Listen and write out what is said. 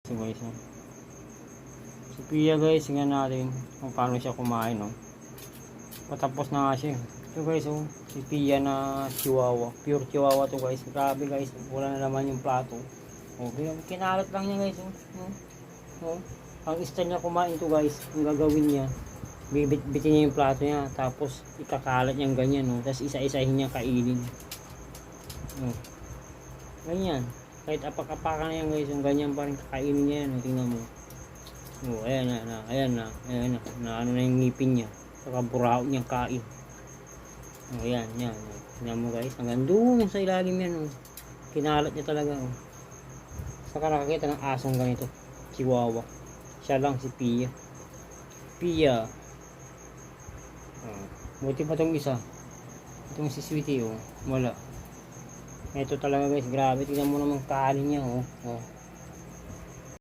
So guys, no? Si Pia guys, tingnan natin kung paano siya kumain, no? Patapos na nga siya. So guys, oh, si Pia na chihuahua. Pure chihuahua to guys. Grabe guys, wala na naman yung plato. Oh, kinalat lang niya guys, oh. Oh. Ang style niya kumain to guys, ang gagawin niya, bibit-bitin niya yung plato niya, tapos ikakalat niyang ganyan, no? Tapos isa-isahin niya kainin. Oh. Ganyan. Kahit apak-apakan na yan guys, yung ganyan pa rin kakainin niya yan. Tingnan mo. Oh, ayan na. Ano na yung ngipin niya. Saka buraho niyang kain. Oh, ayan. Tingnan mo guys, hanggang doon sa ilalim yan. Oh. Kinalat niya talaga. Oh. Saka nakakita ng asong ganito. Chihuahua. Siya lang si Pia. Pia. Oh. Buti pa tong isa. Itong si Sweetie. Oh. Wala. Ito talaga guys, grabe, tingnan mo naman kanin niya, oh.